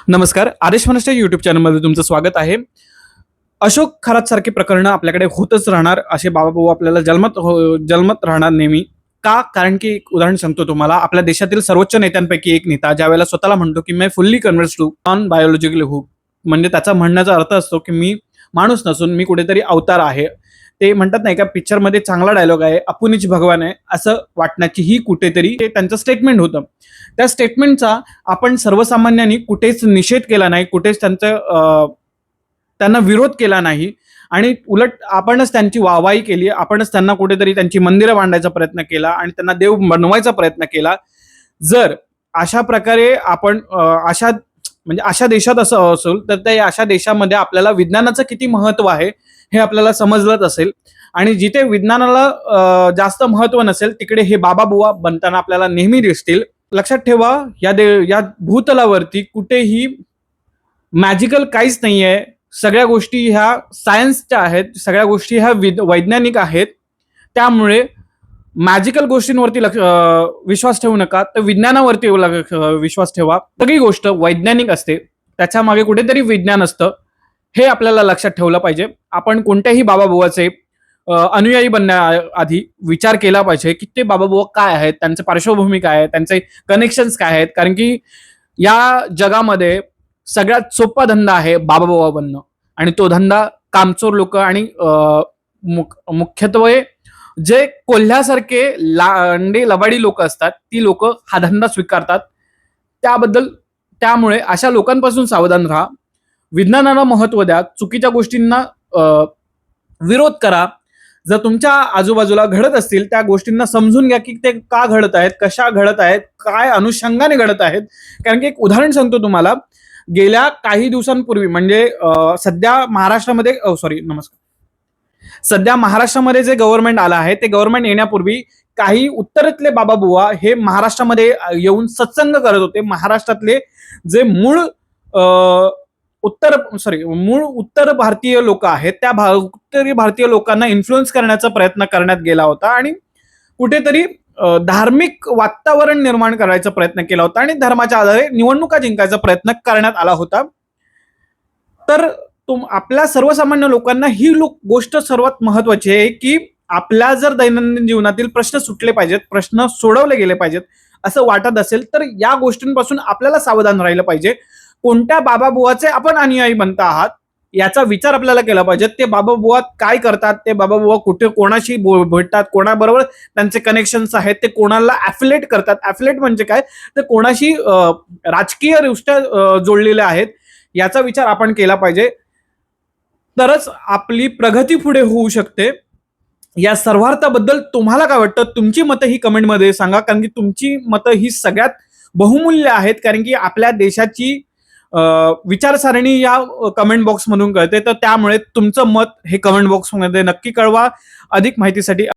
नमस्कार. आदेश मनष्ट यूट्यूब चॅनलमध्ये तुमचं स्वागत आहे. अशोक खरात सारखी प्रकरणं आपल्याकडे होतच राहणार. असे बाबाभाऊ आपल्याला जन्मत राहणार नेहमी. का? कारण की एक उदाहरण सांगतो तुम्हाला. आपल्या देशातील सर्वोच्च नेत्यांपैकी एक नेता ज्यावेळेला स्वतःला म्हणतो की "मैं फुल्ली कन्व्हर्स्ड टू नॉन बायोलॉजिकल हू." म्हणजे त्याचा म्हणण्याचा अर्थ असतो की मी माणूस नसून मी कुठेतरी अवतार आहे. ते म्हणतात नाही का पिक्चरमध्ये चांगला डायलॉग आहे, "अपुनीच भगवान आहे," असं वाटण्याची ही कुठेतरी ते त्यांचं स्टेटमेंट होतं. त्या स्टेटमेंटचा आपण सर्वसामान्यांनी कुठेच निषेध केला नाही, कुठेच त्यांना विरोध केला नाही आणि उलट आपणच त्यांची वाहवाही केली. आपणच त्यांना कुठेतरी त्यांची मंदिरं बांधायचा प्रयत्न केला आणि त्यांना देव बनवायचा प्रयत्न केला. जर अशा प्रकारे आपण अशा म्हणजे अशा देशात असं असेल, तर त्या अशा देशामध्ये आपल्याला विज्ञानाचं किती महत्त्व आहे, हे आपल्याला समजलंच असेल आणि जिथे विज्ञानाला जास्त महत्त्व नसेल, तिकडे हे बाबा-बुवा बनताना आपल्याला नेहमी दिसतील. लक्षात ठेवा, या भूतलावरती कुठेही मॅजिकल काहीच नाहीये. सगळ्या गोष्टी ह्या सायन्सच्या आहेत. सगळ्या गोष्टी ह्या वैज्ञानिक आहेत. त्यामुळे मॅजिकल गोष्टींवरती विश्वास ठेवू नका. तर विज्ञानावरती विश्वास ठेवा. सगळी गोष्ट वैज्ञानिक असते. त्याच्यामागे कुठेतरी विज्ञान असतं. हे आपल्याला लक्षात ठेवलं पाहिजे. आपण कोणत्याही बाबाबुवाचे अनुयायी बनण्याआधी विचार केला पाहिजे की ते बाबाबुवा काय आहेत, त्यांची पार्श्वभूमी काय आहे, त्यांचे कनेक्शन्स काय आहेत. कारण की या जगामध्ये सगळ्यात सोपा धंदा आहे बाबाबुवा बनणं आणि तो धंदा कामचोर लोक आणि मुख्यत्वे जे कोल्ह्यासारखे लांडे लबाडी लोक असतात ती लोक हा धंदा स्वीकारतात. त्यामुळे अशा लोकांपासून सावधान राहा. विज्ञानाला महत्त्व द्या. चुकीच्या गोष्टींना विरोध करा. जर तुमच्या आजूबाजूला घडत असतील त्या गोष्टींना समजून घ्या की ते का घडत आहेत, कशा घडत आहेत, काय अनुषंगाने घडत आहेत. कारण की एक उदाहरण सांगतो तुम्हाला. गेल्या काही दिवसांपूर्वी म्हणजे सध्या महाराष्ट्रामध्ये सध्या महाराष्ट्रामध्ये जे गव्हर्नमेंट आलं आहे ते गव्हर्नमेंट येण्यापूर्वी काही उत्तरेतले बाबाबुवा हे महाराष्ट्रामध्ये येऊन सत्संग करत होते. महाराष्ट्रातले जे मूळ उत्तर भारतीय लोक आहेत त्या उत्तरी भारतीय लोकांना इन्फ्लुएन्स करण्याचा प्रयत्न करण्यात गेला होता आणि कुठेतरी धार्मिक वातावरण निर्माण करायचा प्रयत्न केला होता आणि धर्माच्या आधारे निवडणुका जिंकायचा प्रयत्न करण्यात आला होता. तर आपल्या सर्वसामान्य लोकांना ही गोष्ट सर्वात महत्वाची आहे की आपल्या जर दैनंदिन जीवनातील प्रश्न सुटले पाहिजेत, प्रश्न सोडवले गेले पाहिजेत असं वाटत असेल तर या गोष्टींपासून आपल्याला सावधान राहिलं पाहिजे. कोणत्या बाबाबुवाचे आपण अनुयायी बनता आहात याचा विचार आपल्याला केला पाहिजे. ते बाबाबुवा काय करतात, ते बाबाबुवा कुठे कोणाशी भेटतात, कोणाबरोबर त्यांचे कनेक्शन्स आहेत, ते कोणाला ॲफिलेट करतात. ॲफिलेट म्हणजे काय, तर कोणाशी राजकीय दृष्ट्या जोडलेले आहेत याचा विचार आपण केला पाहिजे. तरच आपली प्रगती पुढे होऊ शकते. या सर्वार्थाबद्दल तुम्हाला काय वाटतं, तुमची मतं ही कमेंटमध्ये सांगा. कारण की तुमची मतं ही सगळ्यात बहुमूल्य आहेत. कारण की आपल्या देशाची विचारसरणी या कमेंट बॉक्समधून कळते. तर त्यामुळे तुमचं मत हे कमेंट बॉक्समध्ये नक्की कळवा. अधिक माहितीसाठी